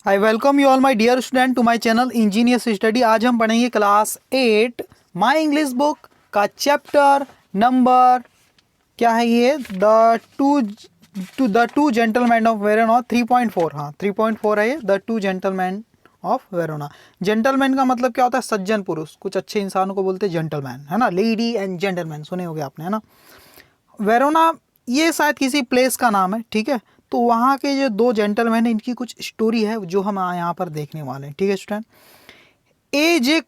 I welcome you all my dear student to my channel engineers study. आज हम पढ़ेंगे class 8 my English book का chapter number क्या है ये, the two gentleman of Verona 3.4। हाँ 3.4 है ये, the two gentleman of Verona. Gentleman का मतलब क्या होता है? सज्जन पुरुष। कुछ अच्छे इंसानों को बोलते हैं जेंटलमैन, है ना। लेडी एंड जेंटलमैन सुने होंगे आपने, है ना। वेरोना ये शायद किसी प्लेस का नाम है, ठीक है। तो वहाँ के जो दो जेंटलमैन हैं, इनकी कुछ स्टोरी है जो हम यहाँ पर देखने वाले हैं, ठीक है स्टूडेंट। ए जे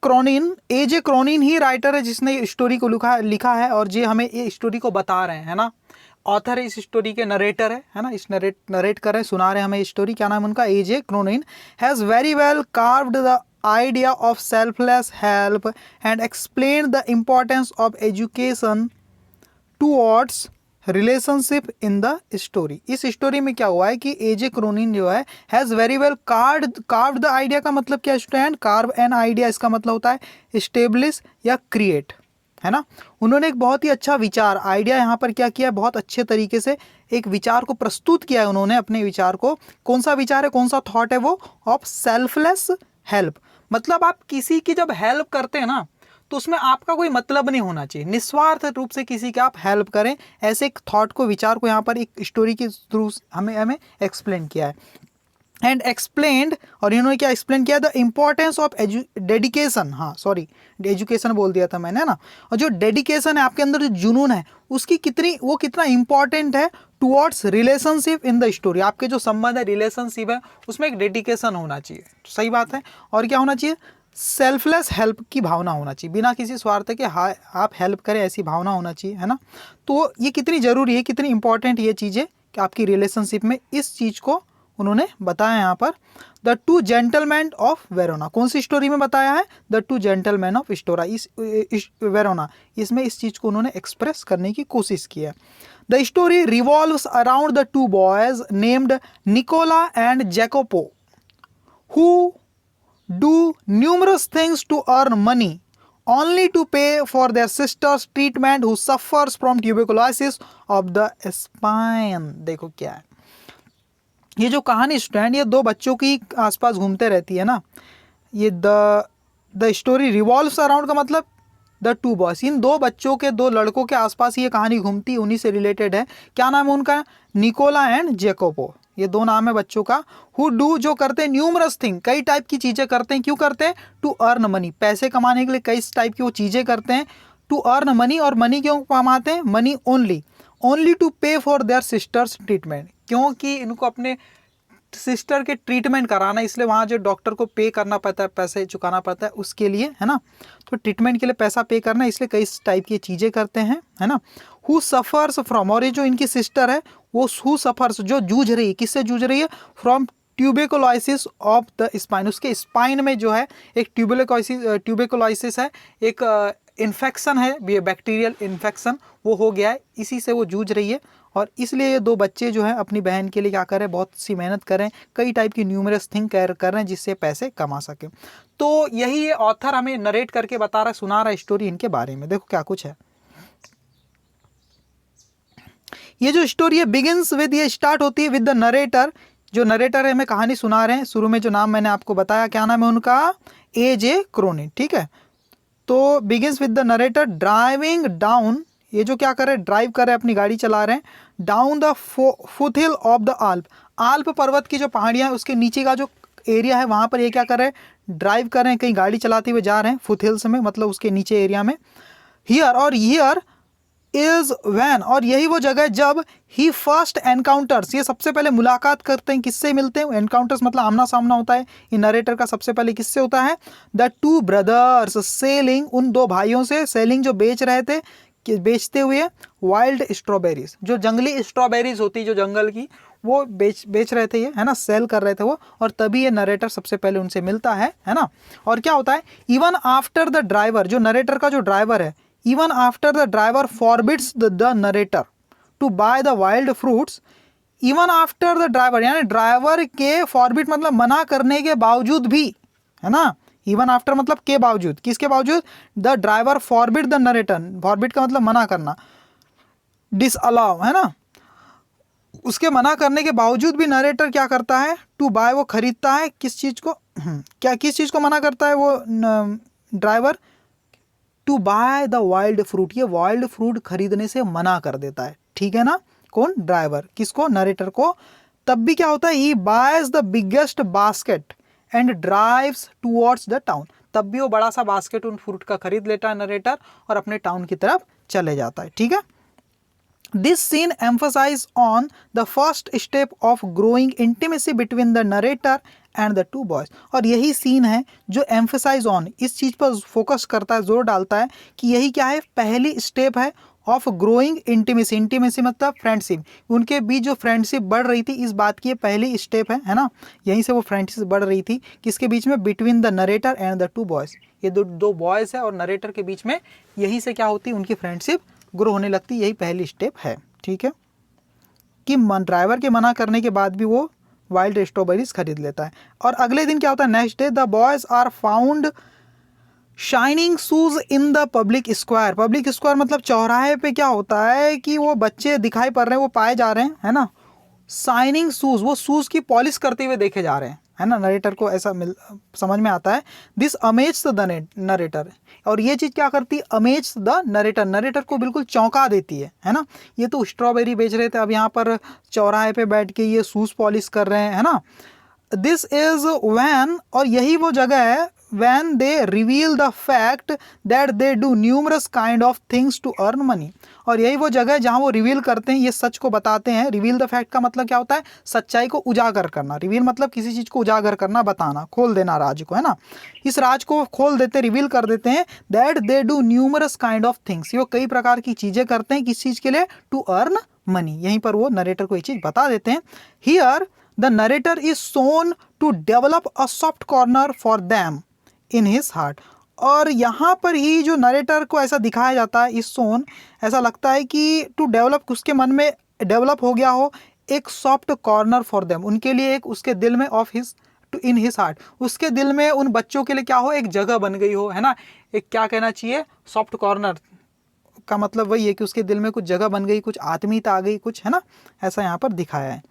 क्रॉनिन ही राइटर है जिसने स्टोरी को लिखा है, और ये हमें ये स्टोरी को बता रहे हैं, है ना। ऑथर है इस स्टोरी के, नरेटर है ना। इस नरेट कर रहे हैं, सुना रहे हैं हमें स्टोरी। क्या नाम है उनका? A J Cronin has very well carved the idea of selfless help and explained the importance of education towards relationship in the story. इस स्टोरी में क्या हुआ है कि एजे क्रोनिन जो है has very well carved the idea का मतलब क्या स्टूडेंट? कार्व एन आइडिया, इसका मतलब होता है स्टेब्लिश या क्रिएट, है ना। उन्होंने एक बहुत ही अच्छा विचार, आइडिया यहाँ पर क्या किया है, बहुत अच्छे तरीके से एक विचार को प्रस्तुत किया है उन्होंने। अपने विचार को, कौन सा विचार है, कौन सा थॉट है वो? Of selfless help. मतलब आप किसी की जब हेल्प करते हैं ना, तो उसमें आपका कोई मतलब नहीं होना चाहिए, निस्वार्थ रूप से किसी की आप हेल्प करें। ऐसे एक थॉट को, विचार को यहाँ पर एक स्टोरी के थ्रू हमें एक्सप्लेन किया है। एंड एक्सप्लेन्ड, और इन्होंने क्या एक्सप्लेन किया? The importance of dedication. हाँ सॉरी, एजुकेशन बोल दिया था मैंने, है ना। और जो डेडिकेशन है आपके अंदर, जो जुनून है, उसकी कितना इंपॉर्टेंट है towards relationship in the story. आपके जो संबंध है, रिलेशनशिप है, उसमें एक डेडिकेशन होना चाहिए। सही बात है। और क्या होना चाहिए? सेल्फलेस हेल्प की भावना होना चाहिए, बिना किसी स्वार्थ के हाँ आप हेल्प करें, ऐसी भावना होना चाहिए, है ना। तो ये कितनी ज़रूरी है, कितनी इंपॉर्टेंट ये चीज़ें कि आपकी रिलेशनशिप में, इस चीज़ को उन्होंने बताया यहाँ पर। The two gentleman of Verona, कौन सी स्टोरी में बताया है? द टू जेंटलमैन ऑफ स्टोरा, इस वेरोना, इसमें इस चीज़ को उन्होंने एक्सप्रेस करने की कोशिश की है। The story revolves around the two boys named Nicola and Jacopo who do numerous things to earn money only to pay for their sister's treatment who suffers from tuberculosis of the spine। देखो क्या है ये जो कहानी student, ये दो बच्चों की आसपास घूमते रहती है ना। ये द स्टोरी रिवॉल्व्स अराउंड का मतलब द टू बॉयज, इन दो बच्चों के, दो लड़कों के आसपास ये कहानी घूमती, उन्हीं से रिलेटेड है। क्या नाम है उनका? निकोला एंड जेकोपो, ये दो नाम है बच्चों का। हु डू, जो करते हैं, न्यूमरस थिंग, कई टाइप की चीज़ें करते हैं। क्यों करते हैं? टू अर्न मनी, पैसे कमाने के लिए कई टाइप की वो चीज़ें करते हैं। टू अर्न मनी, और मनी क्यों कमाते हैं? मनी ओनली टू पे फॉर देयर सिस्टर्स ट्रीटमेंट, क्योंकि इनको अपने सिस्टर के ट्रीटमेंट कराना, इसलिए वहाँ जो डॉक्टर को पे करना पड़ता है, पैसे चुकाना पड़ता है उसके लिए, है ना। तो ट्रीटमेंट के लिए पैसा पे करना, इसलिए कई टाइप की चीज़ें करते हैं, है ना। हु सफ़र्स फ्रॉम, और ये जो इनकी सिस्टर है वो हु सफ़र्स, जो जूझ रही है, किससे जूझ रही है? फ्रॉम ट्यूबेकुलोसिस ऑफ द स्पाइन, उसके स्पाइन में जो है एक ट्यूबेकुलोसिस है, एक इन्फेक्शन है, बैक्टीरियल इन्फेक्शन वो हो गया है, इसी से वो जूझ रही है। और इसलिए ये दो बच्चे जो हैं अपनी बहन के लिए क्या कर रहे हैं? बहुत सी मेहनत कर रहे हैं, कई टाइप की न्यूमरस थिंग कर रहे हैं जिससे पैसे कमा सके। तो यही ये ऑथर हमें नरेट करके बता रहा है, सुना रहा है स्टोरी इनके बारे में। देखो क्या कुछ है। ये जो स्टोरी है बिगिंस विद, ये स्टार्ट होती है विद द नरेटर। जो नरेटर है हमें कहानी सुना रहे हैं, शुरू में जो नाम मैंने आपको बताया, क्या नाम है उनका? ए जे क्रोनिन, ठीक है। तो begins with the narrator driving down, ये जो क्या कर रहे हैं? ड्राइव कर रहे हैं, अपनी गाड़ी चला रहे हैं। Down the foothill of the Alp पर्वत की जो पहाड़ियाँ हैं उसके नीचे का जो एरिया है, वहाँ पर ये क्या कर रहे हैं? ड्राइव कर रहे हैं, कहीं गाड़ी चलाते हुए जा रहे हैं फुटहिल्स में, मतलब उसके नीचे एरिया में। हियर इज वैन, और यही वो जगह जब ही फर्स्ट एनकाउंटर्स, ये सबसे पहले मुलाकात करते हैं। किससे मिलते हैं? एनकाउंटर्स मतलब आमना सामना होता है। इन नरेटर का सबसे पहले किससे होता है? द टू ब्रदर्स सेलिंग, उन दो भाइयों से, सेलिंग जो बेच रहे थे, बेचते हुए वाइल्ड स्ट्रॉबेरीज, जो जंगली स्ट्रॉबेरीज होती, जो जंगल की, वो बेच रहे थे ये, है ना, सेल कर रहे थे वो। और तभी ये नरेटर सबसे पहले उनसे मिलता है ना। और क्या होता है? इवन आफ्टर द ड्राइवर, जो नरेटर का जो ड्राइवर है, even after the driver forbids the narrator to buy the wild fruits, even after the driver, यानी ड्राइवर के फॉरबिट मतलब मना करने के बावजूद भी, है ना। इवन आफ्टर मतलब के बावजूद, किसके बावजूद? The driver forbid the narrator, forbid का मतलब मना करना, डिसअलाउ, है ना। उसके मना करने के बावजूद भी नरेटर क्या करता है, टू बाय, वो खरीदता है किस चीज़ को, क्या किस चीज़ को मना करता है वो driver, to buy the wild fruit, ये वाइल्ड फ्रूट खरीदने से मना कर देता है, ठीक है ना। कौन, ड्राइवर, किसको, नरेटर को। तब भी क्या होता है, he buys the biggest basket and drives towards the town, तब भी वो बड़ा सा बास्केट उन फ्रूट का खरीद लेता है नरेटर और अपने टाउन की तरफ चले जाता है, ठीक है। This scene emphasize on the first step of growing intimacy between the narrator and the two boys, और यही सीन है जो एम्फसाइज ऑन, इस चीज़ पर फोकस करता है, जोर डालता है कि यही क्या है, पहली स्टेप है ऑफ ग्रोइंग इंटीमेसी, इंटीमेसी मतलब फ्रेंडशिप, उनके बीच जो फ्रेंडशिप बढ़ रही थी, इस बात की ये पहली स्टेप है ना, यहीं से वो फ्रेंडशिप बढ़ रही थी, किसके बीच में, between the narrator and the to boys, ये दो बॉयज़ है और नरेटर के बीच में, यहीं से क्या होती है, उनकी फ्रेंडशिप ग्रो होने लगती, यही पहली स्टेप है, ठीक है। कि ड्राइवर के मना करने के बाद भी वो वाइल्ड स्ट्रॉबेरीज खरीद लेता है। और अगले दिन क्या होता है, next day the boys are found shining shoes in the public square, public square मतलब चौराहे पे क्या होता है कि वो बच्चे दिखाई पड़ रहे हैं, वो पाए जा रहे हैं, है ना, शाइनिंग शूज, वो शूज की पॉलिश करते हुए देखे जा रहे हैं, है ना, नरेटर को ऐसा समझ में आता है। दिस अमेज द नरेटर, और ये चीज़ क्या करती है, अमेज द नरेटर, नरेटर को बिल्कुल चौंका देती है ना, ये तो स्ट्रॉबेरी बेच रहे थे, अब यहाँ पर चौराहे पे बैठ के ये शूज पॉलिश कर रहे हैं, है ना। दिस इज वैन, और यही वो जगह है, when they reveal the fact that they do numerous kind of things to earn money, और यही वो जगह है जहाँ वो रिवील करते हैं, ये सच को बताते हैं। रिवील द फैक्ट का मतलब क्या होता है, सच्चाई को उजागर करना, रिवील मतलब किसी चीज़ को उजागर करना, बताना, खोल देना राज को, है ना, इस राज को खोल देते, रिवील कर देते हैं। That they do numerous kind of things, वो कई प्रकार की चीज़ें करते हैं, किस चीज़ के लिए, टू अर्न मनी, यहीं पर वो नरेटर को ये चीज़ बता देते हैं। Here the narrator is soon to develop a soft corner for them in his heart, और यहाँ पर ही जो नरेटर को ऐसा दिखाया जाता है, इस सोन, ऐसा लगता है कि टू डेवलप, उसके मन में डेवलप हो गया हो एक सॉफ्ट कॉर्नर फॉर देम, उनके लिए एक, उसके दिल में, of his to in his heart, उसके दिल में उन बच्चों के लिए क्या हो, एक जगह बन गई हो, है ना, एक क्या कहना चाहिए, सॉफ्ट कॉर्नर का मतलब वही है कि उसके दिल में कुछ जगह बन गई, कुछ आत्मीयता आ गई, कुछ, है ना, ऐसा यहाँ पर दिखाया है।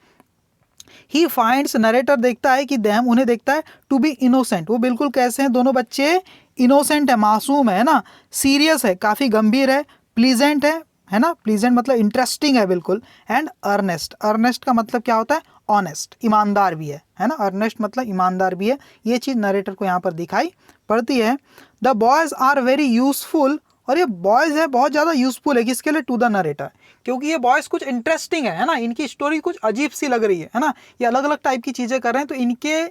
ही फाइंड्स, नरेटर देखता है कि देम, उन्हें देखता है, टू बी इनोसेंट, वो बिल्कुल कैसे हैं, दोनों बच्चे इनोसेंट है, मासूम है ना, सीरियस है, काफ़ी गंभीर है, प्लीजेंट है ना, प्लीजेंट मतलब इंटरेस्टिंग है बिल्कुल, एंड अर्नेस्ट, अर्नेस्ट का मतलब क्या होता है, ऑनेस्ट, ईमानदार भी है ना, अर्नेस्ट मतलब ईमानदार भी है, ये चीज़ नरेटर को यहाँ पर दिखाई पड़ती है। The boys are very useful, और ये बॉयज़ है बहुत ज़्यादा यूजफुल है, किसके लिए, टू द नरेटर, क्योंकि ये बॉयज़ कुछ इंटरेस्टिंग है ना, इनकी स्टोरी कुछ अजीब सी लग रही है ना, ये अलग अलग टाइप की चीज़ें कर रहे हैं, तो इनके,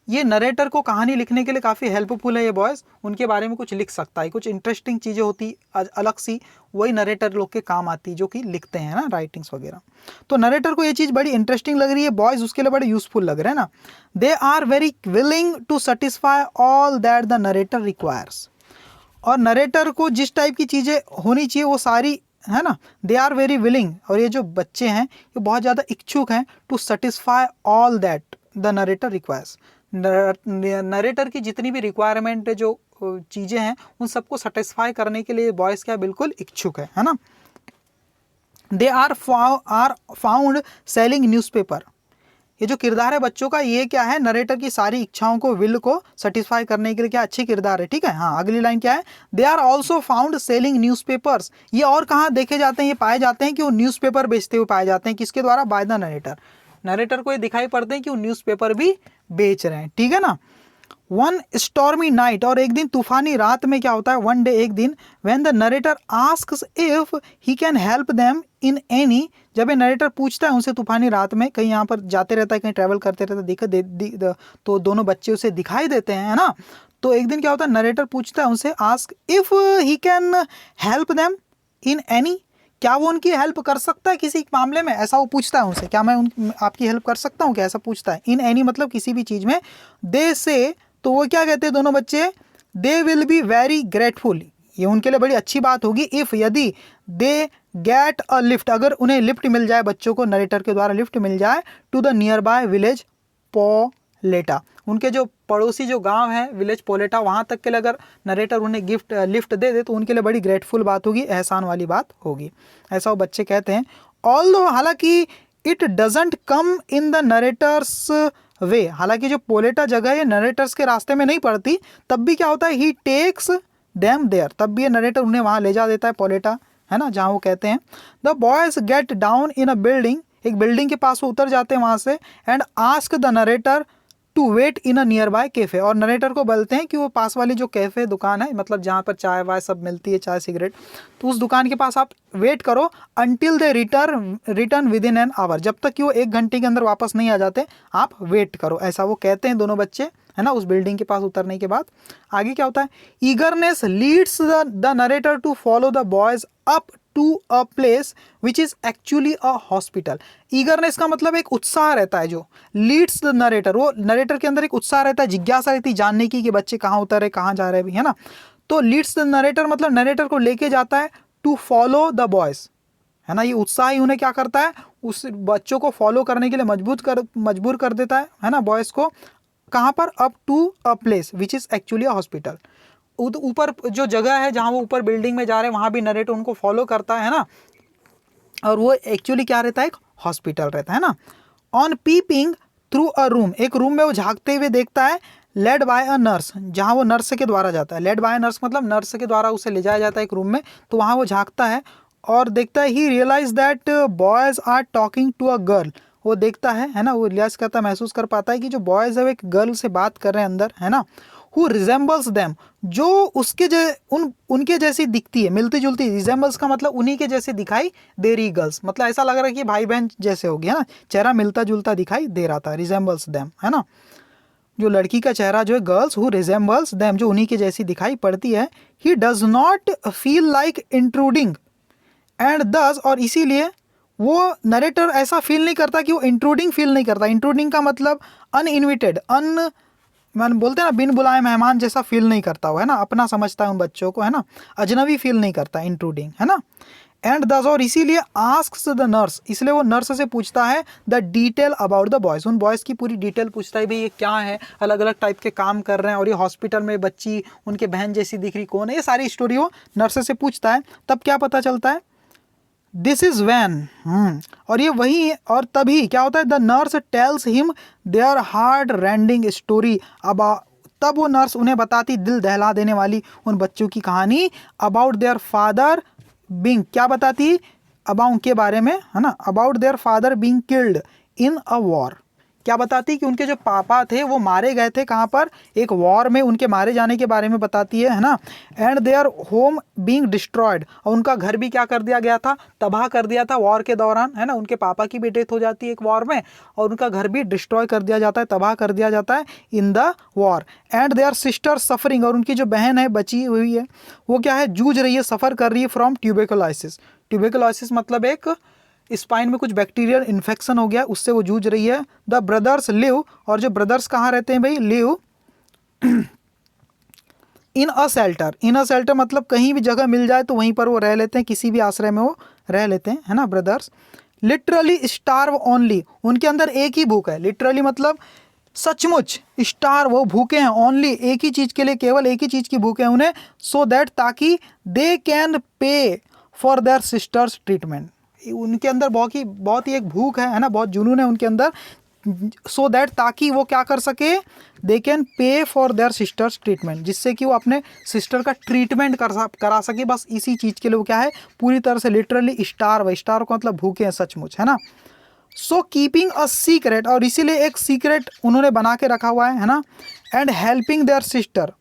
ये नरेटर को कहानी लिखने के लिए काफ़ी हेल्पफुल है ये बॉयज़, उनके बारे में कुछ लिख सकता है, कुछ इंटरेस्टिंग चीज़ें होती अलग सी, वही नरेटर लोग के काम आती जो कि लिखते हैं ना, राइटिंग्स वगैरह। तो नरेटर को ये चीज़ बड़ी इंटरेस्टिंग लग रही है, बॉयज़ उसके लिए बड़े यूजफुल लग रहे हैं ना। They are very willing to satisfy all that the narrator requires, और नरेटर को जिस टाइप की चीज़ें होनी चाहिए वो सारी, है ना, दे आर वेरी विलिंग, और ये जो बच्चे हैं ये बहुत ज़्यादा इच्छुक हैं, to satisfy all that the narrator requires, narrator की जितनी भी रिक्वायरमेंट जो चीज़ें हैं उन सबको सेटिस्फाई करने के लिए बॉयज़ क्या बिल्कुल इच्छुक है ना। They are found selling newspaper, ये जो किरदार है बच्चों का, ये क्या है, नरेटर की सारी इच्छाओं को, विल को सेटिस्फाई करने के लिए क्या अच्छे किरदार है, ठीक है। हाँ, अगली लाइन क्या है, they are also found selling newspapers, ये और कहाँ देखे जाते हैं, ये पाए जाते हैं कि वो न्यूज़पेपर बेचते हुए पाए जाते हैं, किसके द्वारा, बाय द नरेटर, नरेटर को ये दिखाई पड़ते हैं कि वो न्यूज़पेपर भी बेच रहे हैं, ठीक है ना। वन स्टॉर्मी नाइट, और एक दिन तूफानी रात में क्या होता है, वन डे एक दिन, when the narrator asks if he can help them in any, जब ये नरेटर पूछता है उनसे तूफानी रात में, कहीं यहाँ पर जाते रहता है, कहीं ट्रैवल करते रहता है, तो दोनों बच्चे उसे दिखाई देते हैं, है ना। तो एक दिन क्या होता है, नरेटर पूछता है उनसे, ask if he can help them in any, क्या वो उनकी हेल्प कर सकता है किसी मामले में, ऐसा वो पूछता है उनसे, क्या मैं आपकी हेल्प कर सकता हूँ क्या, ऐसा पूछता है। इन एनी मतलब किसी भी चीज़ में। दे से, तो वो क्या कहते हैं दोनों बच्चे, they will be very grateful, ये उनके लिए बड़ी अच्छी बात होगी, इफ़, यदि, दे गेट अ लिफ्ट, अगर उन्हें लिफ्ट मिल जाए, बच्चों को नरेटर के द्वारा लिफ्ट मिल जाए, to the nearby village Poleta, उनके जो पड़ोसी जो गांव है विलेज पोलेटा, वहाँ तक के लिए अगर नरेटर उन्हें लिफ्ट दे दे तो उनके लिए बड़ी ग्रेटफुल बात होगी, एहसान वाली बात होगी, ऐसा वो बच्चे कहते हैं। ऑल्दो, हालांकि it doesn't come in the narrators way, हालांकि जो पोलेटा जगह है नरेटर्स के रास्ते में नहीं पड़ती, तब भी क्या होता है ही टेक्स देम देयर, तब भी ये नरेटर उन्हें वहाँ ले जा देता है पोलेटा, है ना, जहाँ वो कहते हैं। The boys get down in a building, एक बिल्डिंग के पास वो उतर जाते हैं वहाँ से, and ask the narrator to wait in a nearby cafe, और नरेटर को बोलते हैं कि वो पास वाली जो कैफ़े दुकान है, मतलब जहाँ पर चाय वाय सब मिलती है, चाय सिगरेट, तो उस दुकान के पास आप वेट करो until they return with in an hour, जब तक कि वो 1 घंटे के अंदर वापस नहीं आ जाते आप वेट करो, ऐसा वो कहते हैं दोनों बच्चे, है ना, उस बिल्डिंग के पास उतरने के बाद। आगे क्या होता है, eagerness leads the narrator to follow the boys up to a place which is actually a hospital. Eagerness का मतलब एक उत्साह रहता है, जो लीड्स द नरेटर, वो नरेटर के अंदर एक उत्साह रहता है, जिज्ञासा रहती है जानने की कि बच्चे कहाँ उतर रहे, कहाँ जा रहे हैं, है ना। तो लीड्स द नरेटर मतलब नरेटर को लेके जाता है टू फॉलो द बॉयज, है ना, ये उत्साह ही उन्हें क्या करता है, उस बच्चों को फॉलो करने के लिए मजबूर कर देता है ना, बॉयज़ को, कहाँ पर, up to a place which is actually a hospital. ऊपर जो जगह है जहाँ वो ऊपर बिल्डिंग में जा रहे हैं वहाँ भी नरेटर उनको फॉलो करता है ना, और वो एक्चुअली क्या रहता है, एक हॉस्पिटल रहता है ना। On peeping through a room, एक रूम में वो झांकते हुए देखता है, लेड बाय अ नर्स, जहाँ वो नर्स के द्वारा जाता है, लेड बाय नर्स मतलब नर्स के द्वारा उसे ले जाया जाता है एक रूम में, तो वहाँ वो झांकता है और देखता है, he realise that boys are talking to a girl, वो देखता है ना, वो रियलाइज करता, महसूस कर पाता है कि जो बॉयज़ है वो एक गर्ल से बात कर रहे हैं अंदर, है ना, हु रिजेंबल्स देम, जो उसके उनके जैसी दिखती है, मिलती जुलती, रिजेंबल्स का मतलब उन्हीं के जैसे दिखाई दे रही गर्ल्स, मतलब ऐसा लग रहा है कि भाई बहन जैसे हो गया ना, चेहरा मिलता जुलता दिखाई दे रहा था, रिजेंबल्स देम, है ना, जो लड़की का चेहरा जो है, गर्ल्स हु रिजेंबल्स देम, जो उन्हीं के जैसी दिखाई पड़ती है। He does not feel like intruding and दस, और इसीलिए वो नरेटर ऐसा फील नहीं करता कि वो इंट्रूडिंग फील नहीं करता, इंट्रूडिंग का मतलब अनइन्विटेड, मैंने बोलते हैं ना, बिन बुलाए मेहमान जैसा फील नहीं करता वो, है ना, अपना समझता है उन बच्चों को, है ना, अजनबी फील नहीं करता, इंट्रूडिंग, है ना। एंड दस, और इसीलिए आस्क्स द नर्स, इसलिए वो नर्स से पूछता है the detail about the boys, उन बॉयज़ की पूरी डिटेल पूछता है, भाई ये क्या है, अलग अलग टाइप के काम कर रहे हैं, और ये हॉस्पिटल में बच्ची उनके बहन जैसी दिख रही कौन है, ये सारी स्टोरी वो नर्स से पूछता है। तब क्या पता चलता है, दिस इज वैन, और ये वही, और तभी क्या होता है, the nurse tells him their heart rending story about, तब वो नर्स उन्हें बताती दिल दहला देने वाली उन बच्चों की कहानी, अबाउट देयर फादर बीइंग, क्या बताती, अबाउट के बारे में, है ना, about their father being killed in a war, क्या बताती कि उनके जो पापा थे वो मारे गए थे, कहाँ पर, एक वॉर में उनके मारे जाने के बारे में बताती है ना। And their home being destroyed, और उनका घर भी क्या कर दिया गया था, तबाह कर दिया था वॉर के दौरान, है ना, उनके पापा की भी डेथ हो जाती है एक वॉर में, और उनका घर भी डिस्ट्रॉय कर दिया जाता है, तबाह कर दिया जाता है in the war. And their sister suffering, और उनकी जो बहन है बची हुई है वो क्या है, जूझ रही है, सफ़र कर रही है फ्रॉम ट्यूबरकुलोसिस, ट्यूबरकुलोसिस मतलब एक स्पाइन में कुछ बैक्टीरियल इन्फेक्शन हो गया, उससे वो जूझ रही है। द ब्रदर्स लिव, और जो ब्रदर्स कहाँ रहते हैं भाई, live in a shelter, in a shelter मतलब कहीं भी जगह मिल जाए तो वहीं पर वो रह लेते हैं, किसी भी आश्रय में वो रह लेते हैं, है ना, ब्रदर्स। लिटरली स्टार्व ओनली, उनके अंदर एक ही भूख है, लिटरली मतलब सचमुच, स्टार वो भूखे हैं, ओनली एक ही चीज़ के लिए, केवल एक ही चीज़ की भूख है उन्हें, सो दैट ताकि they can pay for their sisters treatment, उनके अंदर बहुत ही एक भूख है ना, बहुत जुनून है उनके अंदर, सो दैट ताकि वो क्या कर सके, they can pay for their sisters treatment, जिससे कि वो अपने सिस्टर का ट्रीटमेंट करा सके, बस इसी चीज़ के लिए वो क्या है, पूरी तरह से लिटरली स्टार का मतलब भूखे हैं सचमुच, है ना। सो कीपिंग अ सीक्रेट, और इसीलिए एक सीक्रेट उन्होंने बना के रखा हुआ है ना। एंड हेल्पिंग देयर सिस्टर,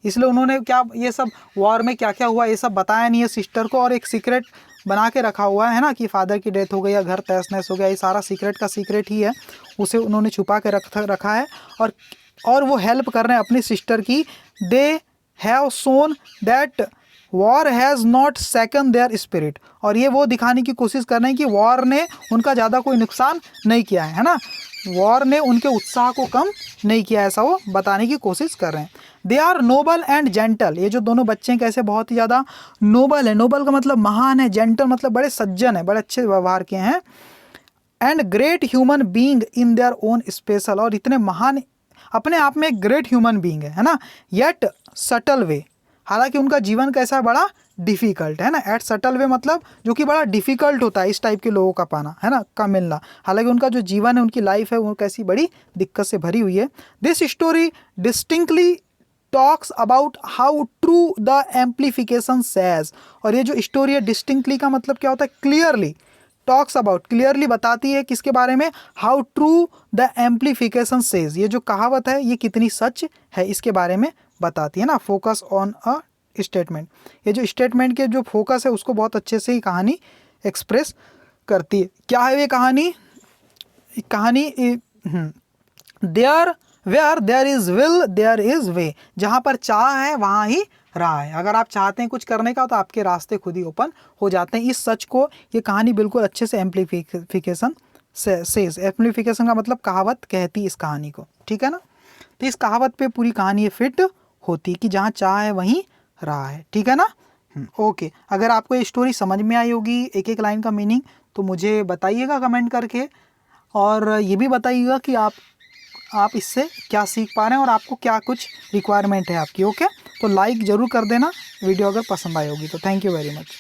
इसलिए उन्होंने क्या, ये सब वॉर में क्या क्या हुआ ये सब बताया नहीं है सिस्टर को, और एक सीक्रेट बना के रखा हुआ है ना, कि फादर की डेथ हो गई या घर तहस नहस हो गया, ये सारा सीक्रेट का सीक्रेट ही है, उसे उन्होंने छुपा के रखा है, और वो हेल्प कर रहे हैं अपनी सिस्टर की। They have sworn that war has not second their spirit, और ये वो दिखाने की कोशिश कर रहे हैं कि वॉर ने उनका ज़्यादा कोई नुकसान नहीं किया है ना, वॉर ने उनके उत्साह को कम नहीं किया, ऐसा वो बताने की कोशिश कर रहे हैं। They are noble and gentle, ये जो दोनों बच्चे हैं कैसे बहुत ही ज़्यादा नोबल है, नोबल का मतलब महान है, जेंटल मतलब बड़े सज्जन है, बड़े अच्छे व्यवहार के हैं। And great human being in their own special, और इतने महान अपने आप में एक ग्रेट ह्यूमन बीइंग है ना, येट सटल वे, हालांकि उनका जीवन कैसा है, बड़ा डिफ़िकल्ट, है ना। एट सटल वे मतलब जो कि बड़ा डिफ़िकल्ट होता है इस टाइप के लोगों का पाना, है ना, का मिलना। हालांकि उनका जो जीवन है, उनकी लाइफ है, वो कैसी बड़ी दिक्कत से भरी हुई है। This story distinctly talks about how true the amplification says. और ये जो स्टोरी है, डिस्टिंक्टली का मतलब क्या होता है, क्लियरली, टॉक्स अबाउट क्लियरली बताती है किसके बारे में, how true the amplification says, ये जो कहावत है ये कितनी सच है इसके बारे में बताती है ना। फोकस ऑन अ स्टेटमेंट, ये जो स्टेटमेंट के जो फोकस है उसको बहुत अच्छे से ही कहानी एक्सप्रेस करती है। क्या है ये कहानी, there where there is will there is way, जहाँ पर चाह है वहाँ ही राह है। अगर आप चाहते हैं कुछ करने का तो आपके रास्ते खुद ही ओपन हो जाते हैं। इस सच को ये कहानी बिल्कुल अच्छे से एम्प्लीफिकेशन सेज, एम्प्लीफिकेशन का मतलब कहावत कहती इस कहानी को, ठीक है ना। तो इस कहावत पे पूरी कहानी ये फिट होती कि जहाँ चाह है वहीं राह है, ठीक है ना। ओके, अगर आपको ये स्टोरी समझ में आई होगी एक एक लाइन का मीनिंग, तो मुझे बताइएगा कमेंट करके, और ये भी बताइएगा कि आप इससे क्या सीख पा रहे हैं और आपको क्या कुछ रिक्वायरमेंट है आपकी। ओके, तो लाइक ज़रूर कर देना वीडियो अगर पसंद आई होगी तो। Thank you very much.